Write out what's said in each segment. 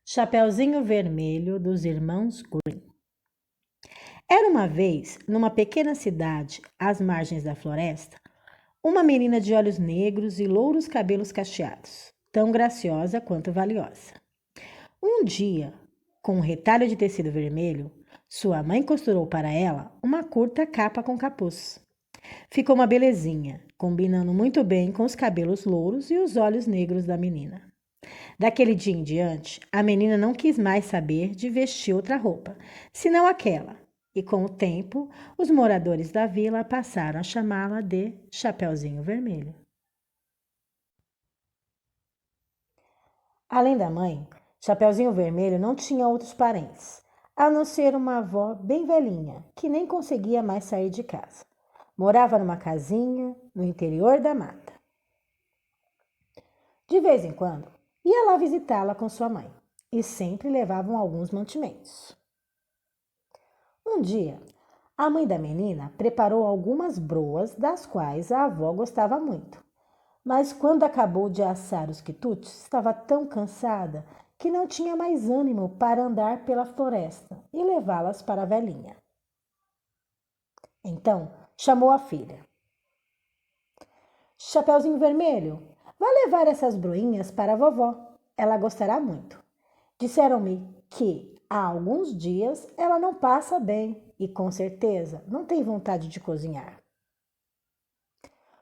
Chapeuzinho Vermelho dos Irmãos Grimm. Era uma vez, numa pequena cidade, às margens da floresta, uma menina de olhos negros e louros cabelos cacheados, tão graciosa quanto valiosa. Um dia, com um retalho de tecido vermelho, sua mãe costurou para ela uma curta capa com capuz. Ficou uma belezinha, combinando muito bem com os cabelos louros e os olhos negros da menina. Daquele dia em diante, a menina não quis mais saber de vestir outra roupa, senão aquela, e com o tempo, os moradores da vila passaram a chamá-la de Chapeuzinho Vermelho. Além da mãe, Chapeuzinho Vermelho não tinha outros parentes, a não ser uma avó bem velhinha, que nem conseguia mais sair de casa. Morava numa casinha no interior da mata. De vez em quando, ia lá visitá-la com sua mãe e sempre levavam alguns mantimentos. Um dia, a mãe da menina preparou algumas broas das quais a avó gostava muito. Mas quando acabou de assar os quitutes, estava tão cansada que não tinha mais ânimo para andar pela floresta e levá-las para a velhinha. Então, chamou a filha. Chapeuzinho Vermelho, vá levar essas broinhas para a vovó. Ela gostará muito. Disseram-me que há alguns dias ela não passa bem e com certeza não tem vontade de cozinhar.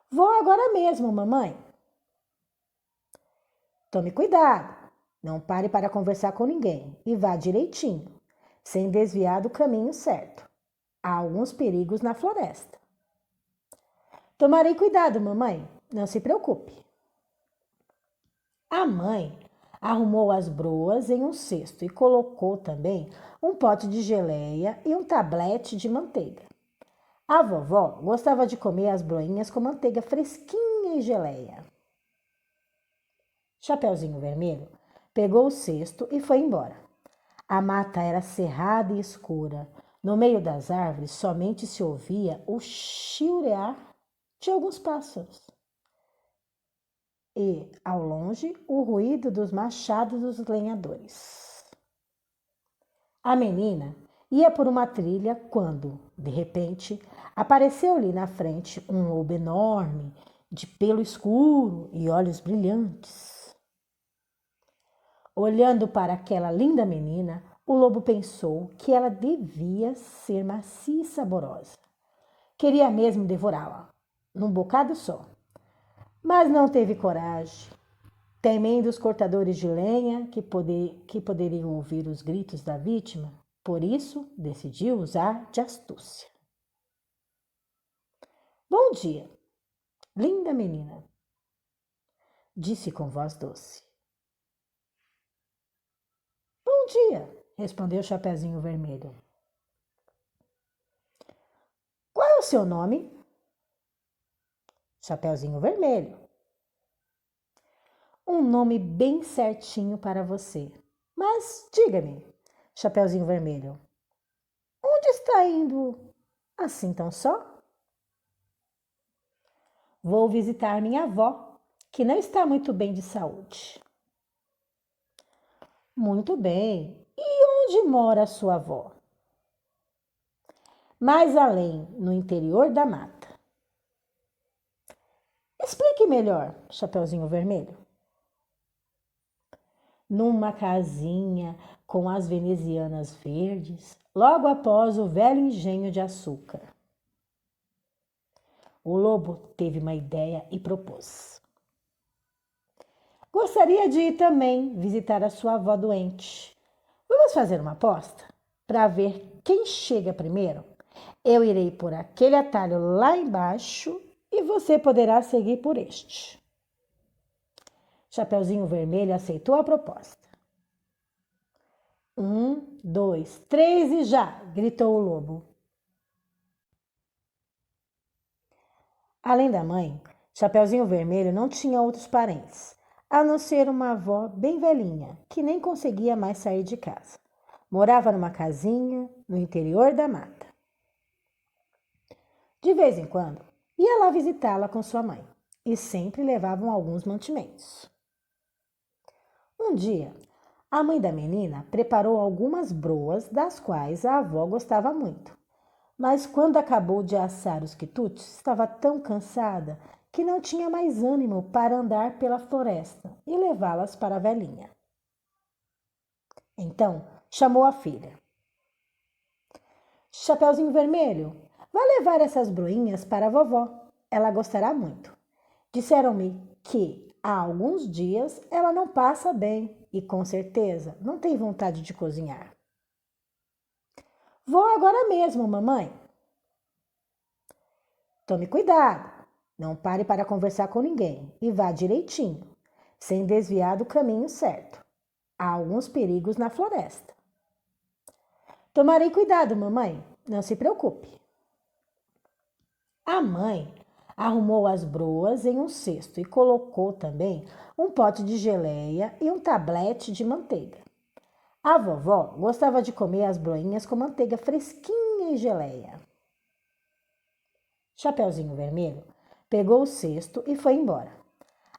Vou agora mesmo, mamãe. Tome cuidado. Não pare para conversar com ninguém e vá direitinho, sem desviar do caminho certo. Há alguns perigos na floresta. Tomarei cuidado, mamãe. Não se preocupe. A mãe arrumou as broas em um cesto e colocou também um pote de geleia e um tablete de manteiga. A vovó gostava de comer as broinhas com manteiga fresquinha e geleia. Chapeuzinho Vermelho pegou o cesto e foi embora. A mata era cerrada e escura. No meio das árvores somente se ouvia o chilrear de alguns pássaros. E, ao longe, o ruído dos machados dos lenhadores. A menina ia por uma trilha quando, de repente, apareceu-lhe na frente um lobo enorme, de pelo escuro e olhos brilhantes. Olhando para aquela linda menina, o lobo pensou que ela devia ser macia e saborosa. Queria mesmo devorá-la, num bocado só. Mas não teve coragem, temendo os cortadores de lenha que poderiam ouvir os gritos da vítima. Por isso, decidiu usar de astúcia. Bom dia, linda menina, disse com voz doce. Bom dia, respondeu Chapeuzinho Vermelho. Qual é o seu nome? Chapeuzinho Vermelho. Um nome bem certinho para você. Mas diga-me, Chapeuzinho Vermelho, onde está indo assim tão só? Vou visitar minha avó, que não está muito bem de saúde. Muito bem. E onde mora a sua avó? Mais além, no interior da mata. Explique melhor, Chapeuzinho Vermelho. Numa casinha com as venezianas verdes, logo após o velho engenho de açúcar. O lobo teve uma ideia e propôs. Gostaria de ir também visitar a sua avó doente. Vamos fazer uma aposta para ver quem chega primeiro? Eu irei por aquele atalho lá embaixo e você poderá seguir por este. Chapeuzinho Vermelho aceitou a proposta. 1, 2, 3 e já! Gritou o lobo. Além da mãe, Chapeuzinho Vermelho não tinha outros parentes, a não ser uma avó bem velhinha, que nem conseguia mais sair de casa. Morava numa casinha no interior da mata. De vez em quando, ia lá visitá-la com sua mãe e sempre levavam alguns mantimentos. Um dia, A mãe da menina preparou algumas broas, das quais a avó gostava muito. Mas quando acabou de assar os quitutes, estava tão cansada que não tinha mais ânimo para andar pela floresta e levá-las para a velhinha. Então, chamou a filha. Chapeuzinho Vermelho, vá levar essas broinhas para a vovó. Ela gostará muito. Disseram-me que há alguns dias ela não passa bem e com certeza não tem vontade de cozinhar. Vou agora mesmo, mamãe. Tome cuidado. Não pare para conversar com ninguém e vá direitinho, sem desviar do caminho certo. Há alguns perigos na floresta. Tomarei cuidado, mamãe. Não se preocupe. A mãe arrumou as broas em um cesto e colocou também um pote de geleia e um tablete de manteiga. A vovó gostava de comer as broinhas com manteiga fresquinha e geleia. Chapeuzinho Vermelho pegou o cesto e foi embora.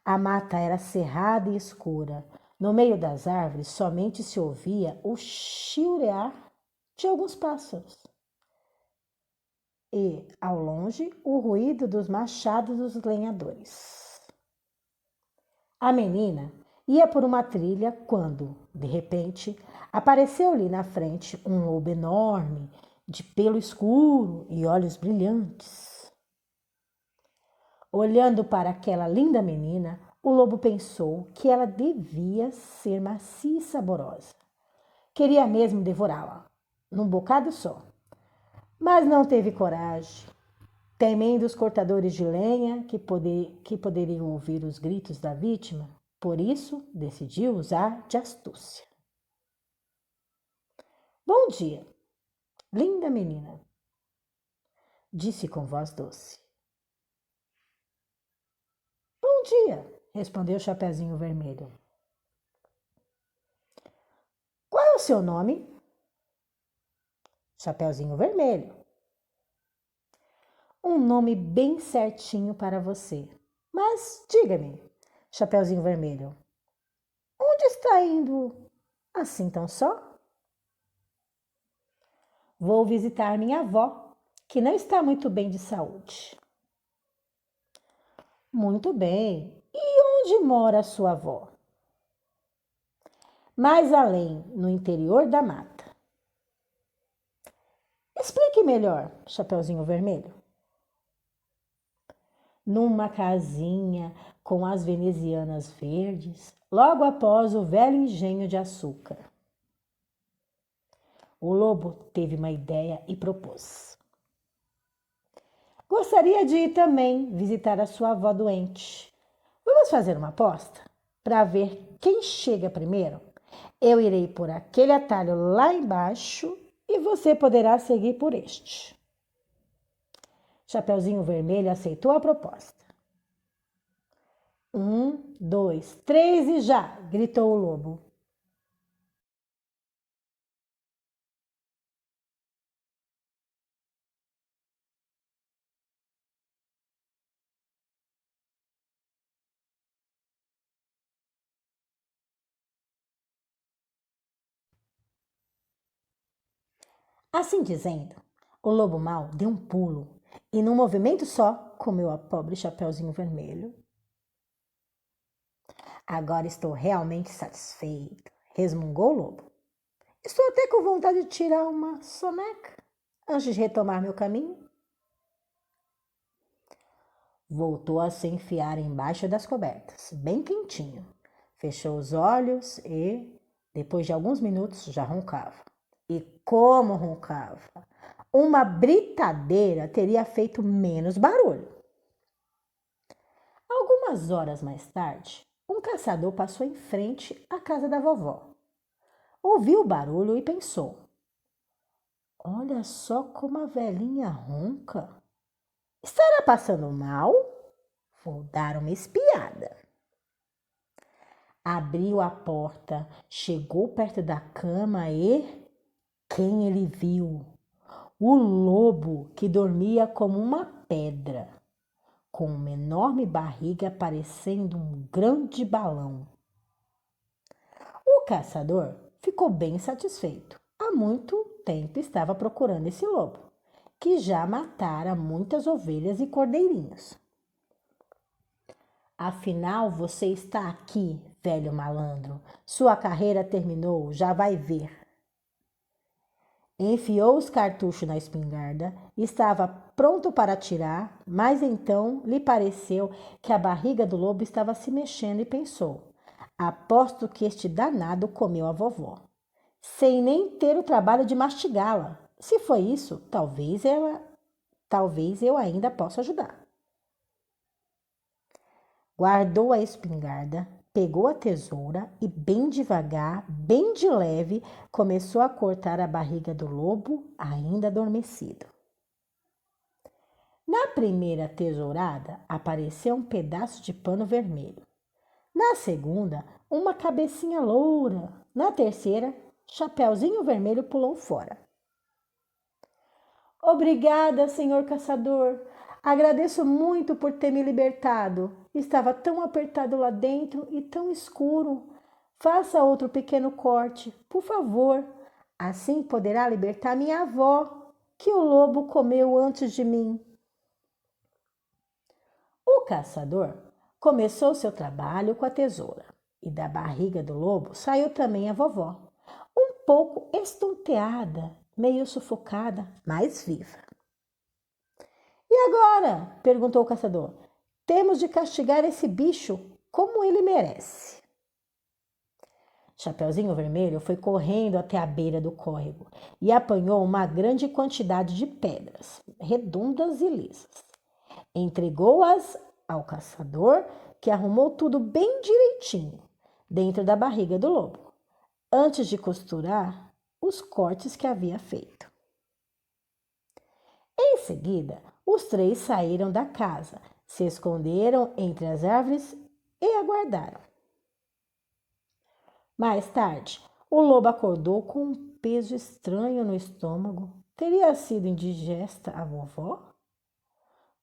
A mata era cerrada e escura. No meio das árvores somente se ouvia o chilrear de alguns pássaros. E, ao longe, o ruído dos machados dos lenhadores. A menina ia por uma trilha quando, de repente, apareceu-lhe na frente um lobo enorme, de pelo escuro e olhos brilhantes. Olhando para aquela linda menina, o lobo pensou que ela devia ser macia e saborosa. Queria mesmo devorá-la, num bocado só. Mas não teve coragem, temendo os cortadores de lenha que poderiam ouvir os gritos da vítima. Por isso, decidiu usar de astúcia. Bom dia, linda menina, disse com voz doce. Bom dia, respondeu Chapeuzinho Vermelho. Qual é o seu nome? Chapeuzinho Vermelho. Um nome bem certinho para você. Mas diga-me, Chapeuzinho Vermelho, onde está indo assim tão só? Vou visitar minha avó, que não está muito bem de saúde. Muito bem. E onde mora a sua avó? Mais além, no interior da mata. Explique melhor, Chapeuzinho Vermelho. Numa casinha com as venezianas verdes, logo após o velho engenho de açúcar. O lobo teve uma ideia e propôs. Gostaria de ir também visitar a sua avó doente. Vamos fazer uma aposta para ver quem chega primeiro? Eu irei por aquele atalho lá embaixo e você poderá seguir por este. Chapeuzinho Vermelho aceitou a proposta. 1, 2, 3 e já! Gritou o lobo. Assim dizendo, o lobo mau deu um pulo e, num movimento só, comeu a pobre Chapeuzinho Vermelho. Agora estou realmente satisfeito, resmungou o lobo. Estou até com vontade de tirar uma soneca antes de retomar meu caminho. Voltou a se enfiar embaixo das cobertas, bem quentinho. Fechou os olhos e, depois de alguns minutos, já roncava. E como roncava! Uma britadeira teria feito menos barulho. Algumas horas mais tarde, um caçador passou em frente à casa da vovó. Ouviu o barulho e pensou: olha só como a velhinha ronca. Estará passando mal? Vou dar uma espiada. Abriu a porta, chegou perto da cama e... quem ele viu? O lobo, que dormia como uma pedra, com uma enorme barriga parecendo um grande balão. O caçador ficou bem satisfeito. Há muito tempo estava procurando esse lobo, que já matara muitas ovelhas e cordeirinhos. Afinal, você está aqui, velho malandro. Sua carreira terminou, já vai ver. Enfiou os cartuchos na espingarda, estava pronto para atirar, mas então lhe pareceu que a barriga do lobo estava se mexendo e pensou: aposto que este danado comeu a vovó, sem nem ter o trabalho de mastigá-la. Se foi isso, talvez eu ainda possa ajudar. Guardou a espingarda, pegou a tesoura e bem devagar, bem de leve, começou a cortar a barriga do lobo ainda adormecido. Na primeira tesourada apareceu um pedaço de pano vermelho. Na segunda, uma cabecinha loura. Na terceira, Chapeuzinho Vermelho pulou fora. Obrigada, senhor caçador. Agradeço muito por ter me libertado. Estava tão apertado lá dentro e tão escuro. Faça outro pequeno corte, por favor. Assim poderá libertar minha avó, que o lobo comeu antes de mim. O caçador começou seu trabalho com a tesoura, e da barriga do lobo saiu também a vovó, um pouco estonteada, meio sufocada, mas viva. E agora? Perguntou o caçador. Temos de castigar esse bicho como ele merece. Chapeuzinho Vermelho foi correndo até a beira do córrego e apanhou uma grande quantidade de pedras, redondas e lisas. Entregou-as ao caçador, que arrumou tudo bem direitinho dentro da barriga do lobo, antes de costurar os cortes que havia feito. Em seguida, os três saíram da casa, se esconderam entre as árvores e aguardaram. Mais tarde, o lobo acordou com um peso estranho no estômago. Teria sido indigesta a vovó?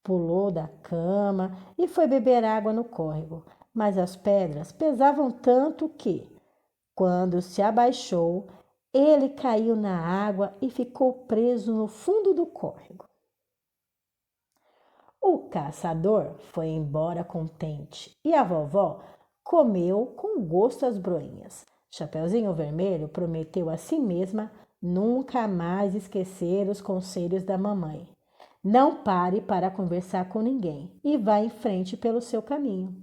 Pulou da cama e foi beber água no córrego, mas as pedras pesavam tanto que, quando se abaixou, ele caiu na água e ficou preso no fundo do córrego. O caçador foi embora contente e a vovó comeu com gosto as broinhas. Chapeuzinho Vermelho prometeu a si mesma nunca mais esquecer os conselhos da mamãe. Não pare para conversar com ninguém e vá em frente pelo seu caminho.